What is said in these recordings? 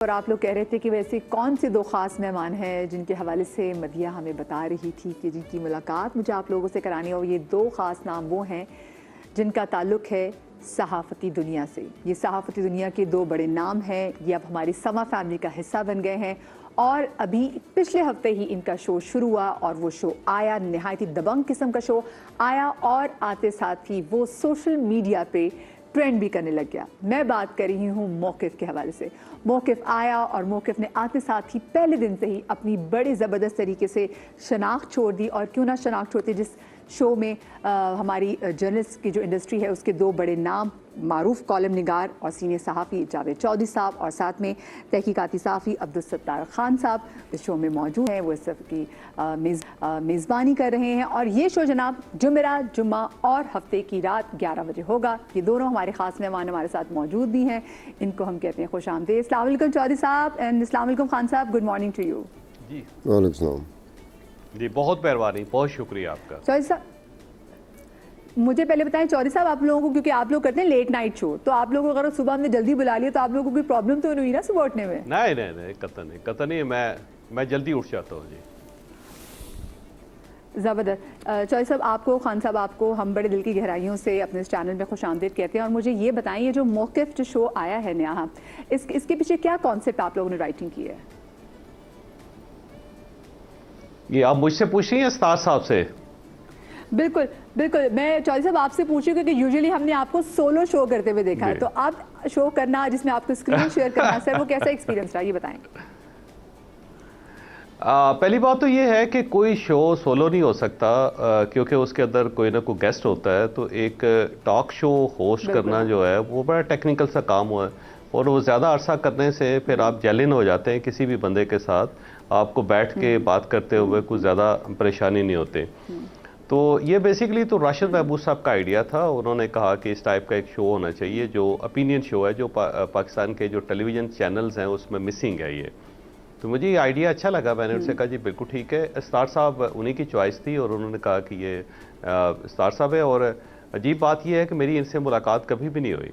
और आप लोग कह रहे थे कि वैसे कौन से दो ख़ास मेहमान हैं जिनके हवाले से मदिया हमें बता रही थी कि जिनकी मुलाकात मुझे आप लोगों से करानी है, और ये दो ख़ास नाम वो हैं जिनका ताल्लुक़ है सहाफ़ती दुनिया से। ये सहाफ़ती दुनिया के दो बड़े नाम हैं, ये अब हमारी समा फैमिली का हिस्सा बन गए हैं और अभी पिछले हफ्ते ही इनका शो शुरू हुआ और वो शो आया, नहायत ही दबंग किस्म का शो आया और आते साथ ही वो सोशल मीडिया पे ट्रेंड भी करने लग गया। मैं बात कर रही हूँ मौक़िफ़ के हवाले से। मौक़िफ़ आया और मौक़िफ़ ने आते साथ ही पहले दिन से ही अपनी बड़ी ज़बरदस्त तरीके से शनाख्त छोड़ दी, और क्यों ना शनाख्त छोड़ती जिस शो में हमारी जर्नलिस्ट की जो इंडस्ट्री है उसके दो बड़े नाम, मारूफ कॉलम निगार और सीनियर सहाफ़ी जावेद चौधरी साहब और साथ में तहकीकाती सहाफ़ी अब्दुल सत्तार खान साहब इस शो में मौजूद हैं। वो इस की मेज़बानी कर रहे हैं और ये शो जनाब जुमेरात, जुम्मा और हफ्ते की रात 11 बजे होगा। ये दोनों हमारे ख़ास मेहमान हमारे साथ मौजूद भी हैं, इनको हम कहते हैं खुश आमदीद। अस्सलाम वालेकुम चौधरी साहब एंड अस्सलाम वालेकुम खान साहब, गुड मॉर्निंग टू यू। जी वालेकुम सलाम। जी, बहुत मेहरबानी, बहुत शुक्रिया आपका। चौधरी साहब मुझे पहले बताएं चौधरी साहब, आप लोगों को, क्योंकि आप लोग करते हैं लेट नाइट शो, तो आप लोगों को अगर सुबह हमने जल्दी बुला लिया तो आप लोगों को कोई प्रॉब्लम तो नहीं हुई ना सुबह उठने में? नहीं नहीं नहीं, कतन नहीं, मैं जल्दी उठ जाता हूँ जी। ज़बरदस्त। चौधरी साहब आपको, खान साहब आपको हम बड़े दिल की गहराइयों से अपने इस चैनल में खुश आमदीद कहते हैं, और मुझे ये बताएं ये जो मौक़िफ़ जो शो आया है नया, इसके पीछे क्या कॉन्सेप्ट आप लोगों ने राइटिंग की है? ये आप मुझसे पूछ रही हैं अस्तार साहब से? बिल्कुल बिल्कुल, मैं चौधरी साहब आपसे पूछी क्योंकि यूजुअली हमने आपको सोलो शो करते हुए देखा है, तो आप शो करना जिसमें आपको स्क्रीन शेयर करना सर, वो कैसा एक्सपीरियंस रहा ये बताएं। पहली बात तो ये है कि कोई शो सोलो नहीं हो सकता, क्योंकि उसके अंदर कोई ना कोई गेस्ट होता है। तो एक टॉक शो होस्ट करना जो है वो बड़ा टेक्निकल सा काम हुआ है, और वो ज़्यादा अरसा करने से फिर आप जेलिन हो जाते हैं किसी भी बंदे के साथ। आपको बैठ के बात करते हुए कुछ ज़्यादा परेशानी नहीं होती। तो ये बेसिकली तो राशिद महबूब साहब का आइडिया था। उन्होंने कहा कि इस टाइप का एक शो होना चाहिए जो ओपिनियन शो है, जो पाकिस्तान के जो टेलीविज़न चैनल्स हैं उसमें मिसिंग है ये। तो मुझे ये आइडिया अच्छा लगा, मैंने उनसे कहा जी बिल्कुल ठीक है। अस्तार साहब उन्हीं की चॉइस थी और उन्होंने कहा कि ये अस्तार साहब है, और अजीब बात यह है कि मेरी इनसे मुलाकात कभी भी नहीं हुई।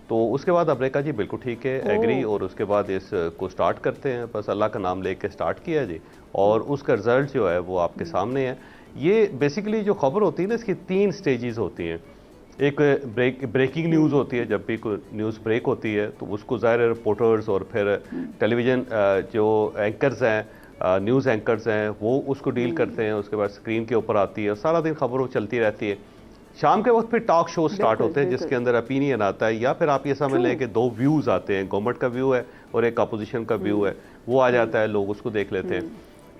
तो उसके बाद हमने कहा जी बिल्कुल ठीक है, एग्री, और उसके बाद इसको स्टार्ट करते हैं। बस अल्लाह का नाम लेके स्टार्ट किया जी, और उसका रिजल्ट जो है वो आपके सामने है। ये बेसिकली जो खबर होती है ना, इसकी 3 स्टेजेस होती हैं। एक ब्रेकिंग न्यूज़ होती है, जब भी कोई न्यूज़ ब्रेक होती है तो उसको ज़ाहिर रिपोर्टर्स और फिर टेलीविज़न जो एंकर्स हैं, न्यूज़ एंकर्स हैं, वो उसको डील करते हैं। उसके बाद स्क्रीन के ऊपर आती है, सारा दिन खबरों चलती रहती है। शाम के वक्त फिर टॉक शो स्टार्ट होते हैं जिसके अंदर ओपिनियन आता है, या फिर आप ये समझ लें कि 2 व्यूज़ आते हैं, गवर्नमेंट का व्यू है और एक अपोजिशन का व्यू है, वो आ जाता है, लोग उसको देख लेते हैं।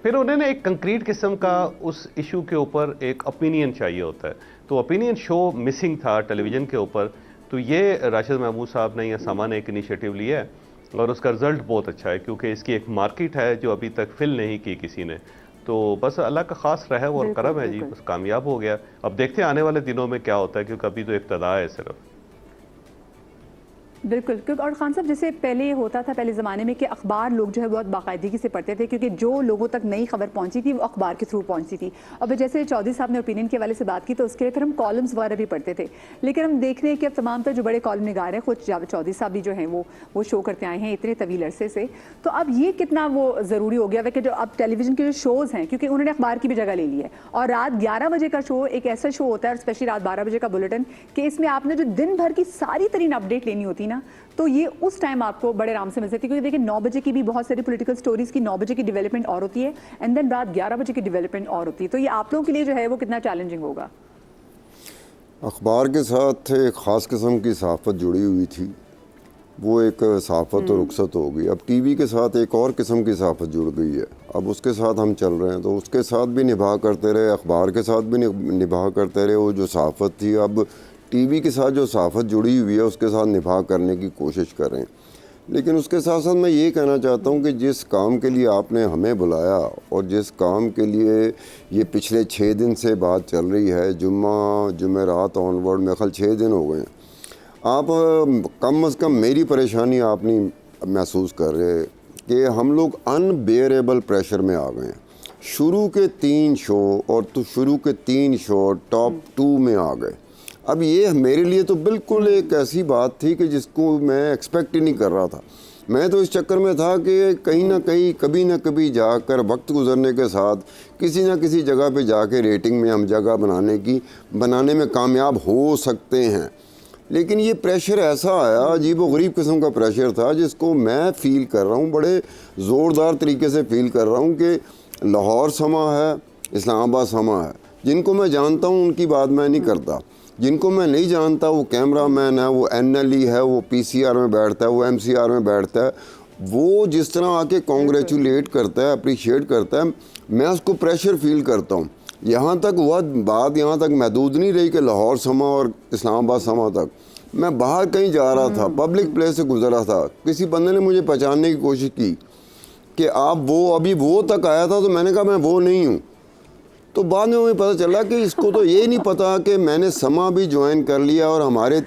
फिर उन्होंने एक कंक्रीट किस्म का उस इशू के ऊपर एक ओपिनियन चाहिए होता है। तो ओपिनियन शो मिसिंग था टेलीविज़न के ऊपर, तो ये राशिद महमूद साहब ने या समा ने एक इनिशिएटिव लिया है, और उसका रिजल्ट बहुत अच्छा है क्योंकि इसकी एक मार्केट है जो अभी तक फिल नहीं की किसी ने। तो बस अल्लाह का खास रहम और करम है जी, बस कामयाब हो गया। अब देखते हैं आने वाले दिनों में क्या होता है, क्योंकि अभी तो इब्तदा है सिर्फ। बिल्कुल, क्योंकि और खान साहब जैसे पहले ये होता था पहले ज़माने में कि अखबार लोग जो है बहुत बाकायदगी से पढ़ते थे, क्योंकि जो लोगों तक नई खबर पहुंची थी वो अखबार के थ्रू पहुंचती थी। अब जैसे चौधरी साहब ने ओपिनियन के वाले से बात की तो उसके लिए फिर हम कॉलम्स वगैरह भी पढ़ते थे, लेकिन हम देख रहे हैं कि अब तमाम तर जो बड़े कॉलम निगार हैं, खुद जावेद चौधरी साहब भी जो हैं वो शो करते आए हैं इतने तवील अरसे से। तो अब ये कितना वो ज़रूरी हो गया है कि जो अब टेलीविज़न के जो शोज़ हैं, क्योंकि उन्होंने अखबार की भी जगह ले ली है, और रात 11 बजे का शो एक ऐसा शो होता है, और स्पेशली रात 12 बजे का बुलेटिन, कि इसमें आपने जो दिन भर की सारी तरीन अपडेट लेनी होती ना, तो ये उस टाइम आपको बड़े आराम से मिल सकती है। क्योंकि देखिए 9 बजे की भी बहुत सारी पॉलिटिकल स्टोरीज की 9 बजे की डेवलपमेंट और होती है, एंड देन रात 11 बजे की डेवलपमेंट और होती है। तो ये आप लोगों के लिए जो है वो कितना चैलेंजिंग होगा? अखबार के साथ एक ख़ास किस्म की सहाफ़त जुड़ी हुई थी, वो एक सहाफ़त तो रुखसत हो गई। अब टीवी के साथ एक और किस्म की सहाफ़त जुड़ गई है, अब उसके साथ हम चल रहे हैं। तो उसके साथ भी निभा करते रहे, अखबार के साथ भी निभा करते रहे। वो जो सहाफ़त थी, अब टीवी के साथ जो सहाफ़त जुड़ी हुई है उसके साथ निभा करने की कोशिश करें। लेकिन उसके साथ साथ मैं ये कहना चाहता हूँ कि जिस काम के लिए आपने हमें बुलाया और जिस काम के लिए ये पिछले 6 दिन से बात चल रही है, जुमेरात ऑनवर्ड में ख्याल 6 दिन हो गए हैं, आप कम से कम मेरी परेशानी आप नहीं महसूस कर रहे कि हम लोग अनबेयरेबल प्रेशर में आ गए हैं। शुरू के 3 शो और तो शुरू के 3 शो टॉप 2 में आ गए। अब ये मेरे लिए तो बिल्कुल एक ऐसी बात थी कि जिसको मैं एक्सपेक्ट ही नहीं कर रहा था। मैं तो इस चक्कर में था कि कहीं ना कहीं कभी ना कभी जाकर वक्त गुजरने के साथ किसी ना किसी जगह पे जाके रेटिंग में हम जगह बनाने में कामयाब हो सकते हैं। लेकिन ये प्रेशर ऐसा आया, अजीब-ओ-गरीब किस्म का प्रेशर था, जिसको मैं फ़ील कर रहा हूँ, बड़े ज़ोरदार तरीके से फ़ील कर रहा हूँ कि लाहौर समा है, इस्लामाबाद समा है। जिनको मैं जानता हूँ उनकी बात मैं नहीं करता, जिनको मैं नहीं जानता वो कैमरामैन है, वो NLE है, वो PCR में बैठता है, वो MCR में बैठता है, वो जिस तरह आके कॉन्ग्रेचुलेट करता है, अप्रिशिएट करता है, मैं उसको प्रेशर फ़ील करता हूँ। यहाँ तक हुआ बात, यहाँ तक महदूद नहीं रही कि लाहौर समा और इस्लामाबाद समा तक। मैं बाहर कहीं जा रहा था, पब्लिक प्लेस से गुजर रहा था, किसी बंदे ने मुझे पहचानने की कोशिश की कि आप वो, अभी वो तक आया था, तो मैंने कहा मैं वो नहीं हूँ। तो बाद में मुझे पता चला कि इसको तो ये नहीं पता कि मैंने समा भी ज्वाइन कर लिया और हमारे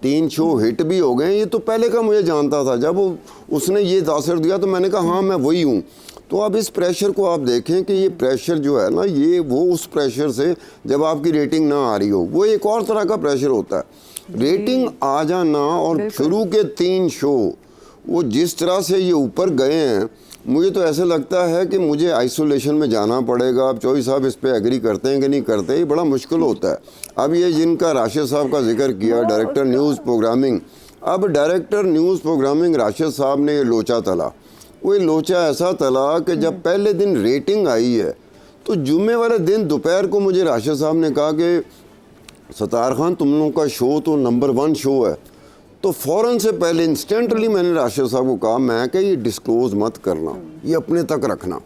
तीन शो हिट भी हो गए। ये तो पहले का मुझे जानता था, जब उसने ये तासर दिया तो मैंने कहा हाँ मैं वही हूँ। तो अब इस प्रेशर को आप देखें कि ये प्रेशर जो है ना, ये वो उस प्रेशर से जब आपकी रेटिंग ना आ रही हो, वो एक और तरह का प्रेशर होता है। रेटिंग आ जाना और शुरू के 3 शो वो जिस तरह से ये ऊपर गए हैं, मुझे तो ऐसे लगता है कि मुझे आइसोलेशन में जाना पड़ेगा। अब चौधरी साहब इस पे एग्री करते हैं कि नहीं करते, ये बड़ा मुश्किल होता है। अब ये जिनका राशिद साहब का जिक्र किया, डायरेक्टर न्यूज़ प्रोग्रामिंग, अब डायरेक्टर न्यूज़ प्रोग्रामिंग राशिद साहब ने ये लोचा तला। वो लोचा ऐसा तला कि जब पहले दिन रेटिंग आई है तो जुम्मे वाले दिन दोपहर को मुझे राशिद साहब ने कहा कि सत्तार खान तुम लोगों का शो तो नंबर 1 शो है। तो फ़ौरन से पहले इंस्टेंटली मैंने राशिद साहब को कहा मैं कि ये डिस्क्लोज़ मत करना, ये अपने तक रखना।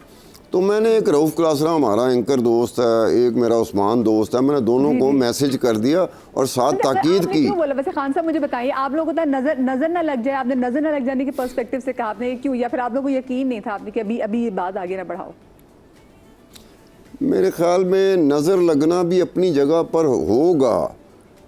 तो मैंने एक रऊफ़ क्लासरा हमारा एंकर दोस्त है, एक मेरा उस्मान दोस्त है, मैंने दोनों को मैसेज कर दिया और साथ ताकीद की। क्यों बोला वैसे खान साहब, मुझे बताइए, आप लोगों को नजर ना लग जाए, आपने नजर ना लग जाने के पर्सपेक्टिव से कहा आपने, क्यों? या फिर आप लोगों को यकीन नहीं था आपने कि अभी ये बात आगे ना बढ़ाओ? मेरे ख्याल में नज़र लगना भी अपनी जगह पर होगा,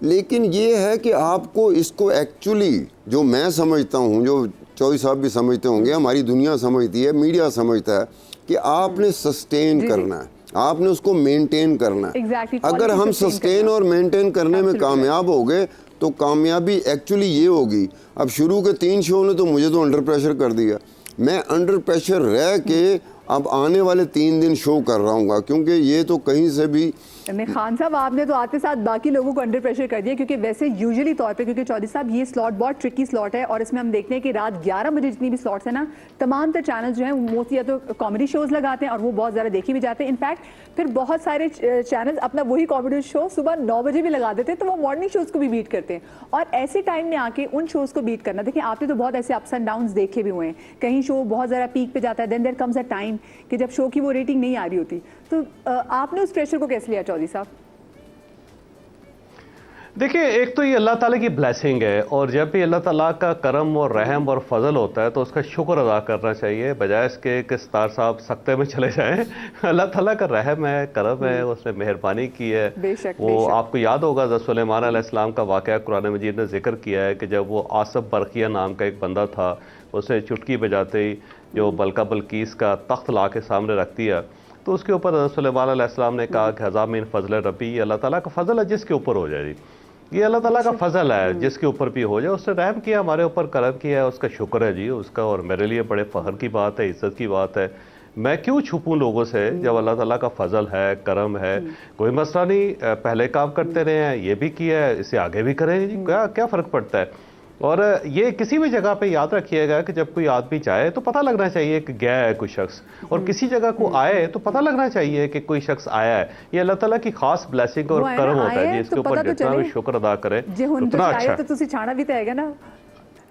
लेकिन ये है कि आपको इसको एक्चुअली, जो मैं समझता हूँ, जो चौधरी साहब भी समझते होंगे, हमारी दुनिया समझती है, मीडिया समझता है कि आपने सस्टेन करना है, आपने उसको मेंटेन करना है। अगर हम सस्टेन और मेंटेन करने में कामयाब हो गए तो कामयाबी एक्चुअली ये होगी। अब शुरू के 3 शो ने तो मुझे तो अंडर प्रेशर कर दिया, मैं अंडर प्रेशर रह के अब आने वाले 3 दिन शो कर रहा हूँ, क्योंकि ये तो कहीं से भी खान साहब आपने तो आते साथ बाकी लोगों को अंडर प्रेशर कर दिया, क्योंकि वैसे यूजुअली तौर पे, क्योंकि चौधरी साहब ये स्लॉट बहुत ट्रिकी स्लॉट है और इसमें हम देखते हैं कि रात 11 बजे जितनी भी स्लॉट्स है ना, तमाम तर चैनल्स जो हैं मोस्टली या तो कॉमेडी शोज लगाते हैं और वो बहुत ज़्यादा देखे भी जाते हैं। इनफैक्ट फिर बहुत सारे चैनल्स अपना वही कॉमेडी शो सुबह 9 बजे भी लगा देते हैं, तो वो मॉर्निंग शोज़ को भी बीट करते हैं। और ऐसे टाइम में आके उन शोज़ को बीट करना, देखिए आपने तो बहुत ऐसे अप्स एंड डाउन्स देखे भी हुए हैं, कहीं शो बहुत ज़्यादा पीक पे जाता है, then there comes a time कि जब शो की वो रेटिंग नहीं आ रही होती। तो आपने उस प्रेशर को कैसे लिया चौधरी साहब? देखिए, एक तो ये अल्लाह ताला की ब्लेसिंग है, और जब भी अल्लाह ताला का करम और रहम और फजल होता है तो उसका शुक्र अदा करना चाहिए, बजाय इसके कि सत्तार साहब सख्ते में चले जाएं। अल्लाह ताला का रहम है, करम है, उसने मेहरबानी की है। वो आपको याद होगा जब सुलेमान अलैहिस्सलाम का वाक़या कुरान मजीद ने जिक्र किया है कि जब वो आसफ बरकिया नाम का एक बंदा था, उसने चुटकी बजाते ही जो बल्का बल्कीस का तख्त ला के सामने रख दिया, तो उसके ऊपर सुलेमान अलैहिस्सलाम ने कहा कि हज़ा मिन फज़ल रब्बी, अल्लाह ताला का फजल है जिसके ऊपर हो जाए। ये अल्लाह ताला का फजल है जिसके ऊपर भी हो जाए, उसने रहम किया, हमारे ऊपर करम किया है, उसका शुक्र है जी उसका। और मेरे लिए बड़े फ़ख्र की बात है, इज़्ज़त की बात है। मैं क्यों छुपूं लोगों से जब अल्लाह ताला का फजल है, करम है। कोई मसला नहीं, पहले काम करते रहे हैं, ये भी किया है, इसे आगे भी करें जी, क्या फ़र्क पड़ता है। और ये किसी भी जगह पे याद रखिएगा कि जब कोई आदमी जाए तो पता लगना चाहिए कि गया है कोई शख्स, और किसी जगह को आए तो पता लगना चाहिए कि कोई शख्स आया है। ये अल्लाह ताला की खास ब्लेसिंग और करम होता है जी, इसके ऊपर जितना भी शुक्र अदा करें उतना अच्छा। तो तुसी छाना भी तो है ना।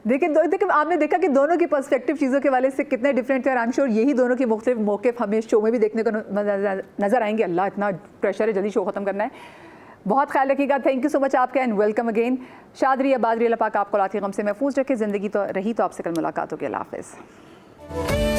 देखिए आपने देखा कि दोनों की पर्सपेक्टिव चीज़ों के वाले से कितने डिफरेंट थे, और आई एम श्योर यही दोनों के मुख्तलिफ मौक़िफ़ हमें शो में भी देखने को नजर आएंगे। अल्लाह इतना प्रेशर है, जल्दी शो ख़त्म करना है। बहुत ख्याल रखिएगा। थैंक यू सो मच आपका, एंड वेलकम अगेन। शादरी आबाद, अल्लाह पाक आपको औलाद के गम से महफूज रखे। ज़िंदगी तो रही तो आपसे कल मुलाकात होगी। अल्लाह हाफ़िज़।